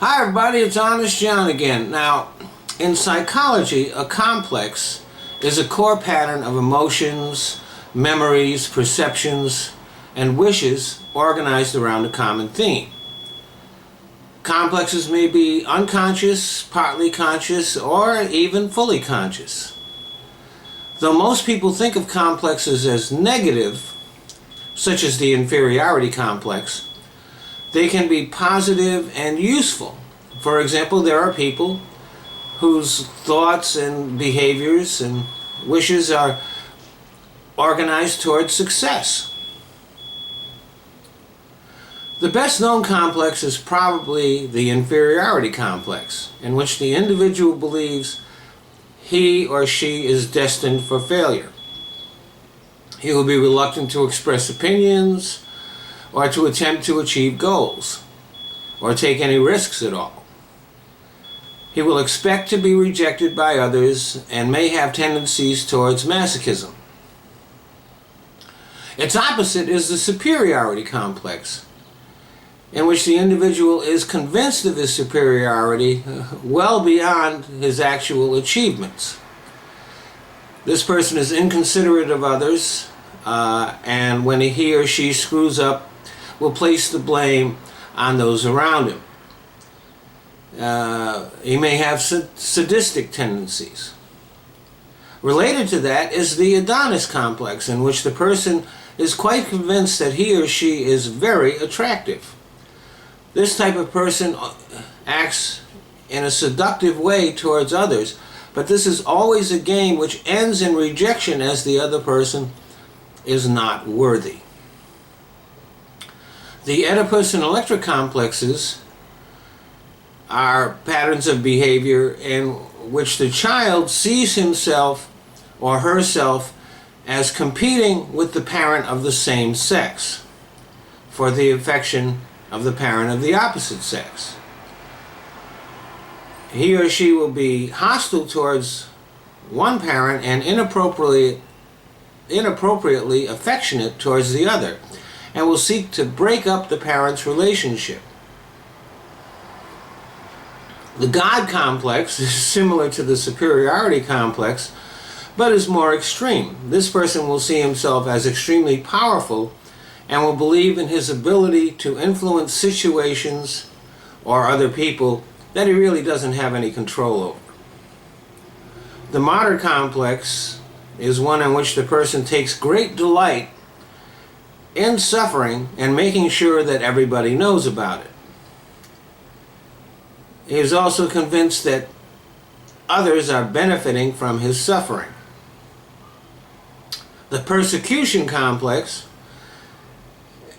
Hi everybody, it's Honest John again. Now, in psychology, a complex is a core pattern of emotions, memories, perceptions, and wishes organized around a common theme. Complexes may be unconscious, partly conscious, or even fully conscious. Though most people think of complexes as negative, such as the inferiority complex, they can be positive and useful. For example, there are people whose thoughts and behaviors and wishes are organized towards success. The best known complex is probably the inferiority complex, in which the individual believes he or she is destined for failure. He will be reluctant to express opinions, or to attempt to achieve goals, or take any risks at all. He will expect to be rejected by others and may have tendencies towards masochism. Its opposite is the superiority complex, in which the individual is convinced of his superiority well beyond his actual achievements. This person is inconsiderate of others, and when he or she screws up, will place the blame on those around him. He may have sadistic tendencies. Related to that is the Adonis complex, in which the person is quite convinced that he or she is very attractive. This type of person acts in a seductive way towards others, but this is always a game which ends in rejection, as the other person is not worthy. The Oedipus and Electra complexes are patterns of behavior in which the child sees himself or herself as competing with the parent of the same sex for the affection of the parent of the opposite sex. He or she will be hostile towards one parent and inappropriately affectionate towards the other, and will seek to break up the parents' relationship. The God complex is similar to the superiority complex, but is more extreme. This person will see himself as extremely powerful and will believe in his ability to influence situations or other people that he really doesn't have any control over. The martyr complex is one in which the person takes great delight in suffering and making sure that everybody knows about it. He is also convinced that others are benefiting from his suffering. The persecution complex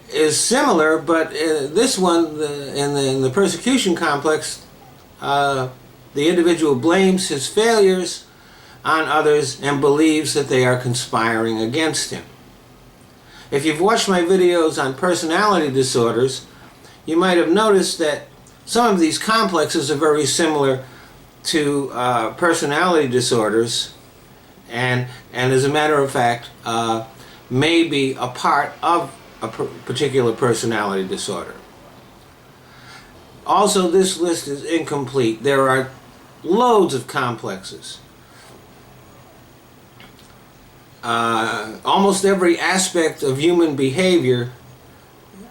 is similar, but this one, in the persecution complex, the individual blames his failures on others and believes that they are conspiring against him. If you've watched my videos on personality disorders, you might have noticed that some of these complexes are very similar to personality disorders, and as a matter of fact, may be a part of a particular personality disorder. Also, this list is incomplete. There are loads of complexes. Almost every aspect of human behavior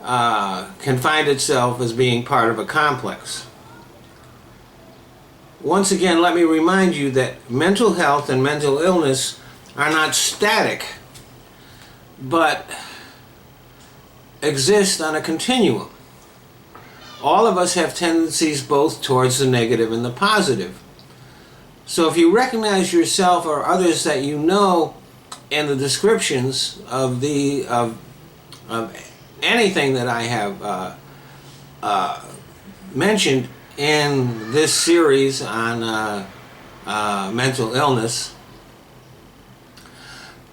can find itself as being part of a complex. Once again, let me remind you that mental health and mental illness are not static, but exist on a continuum. All of us have tendencies both towards the negative and the positive. So if you recognize yourself or others that you know in the descriptions of anything that I have mentioned in this series on mental illness,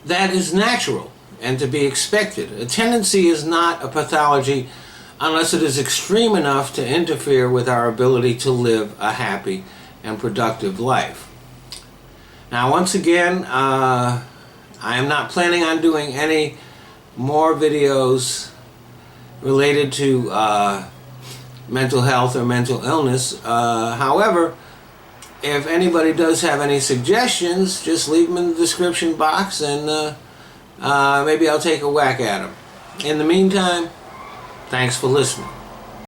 that is natural and to be expected. A tendency is not a pathology unless it is extreme enough to interfere with our ability to live a happy and productive life. Now, once again, I am not planning on doing any more videos related to mental health or mental illness. However, if anybody does have any suggestions, just leave them in the description box, and maybe I'll take a whack at them. In the meantime, thanks for listening.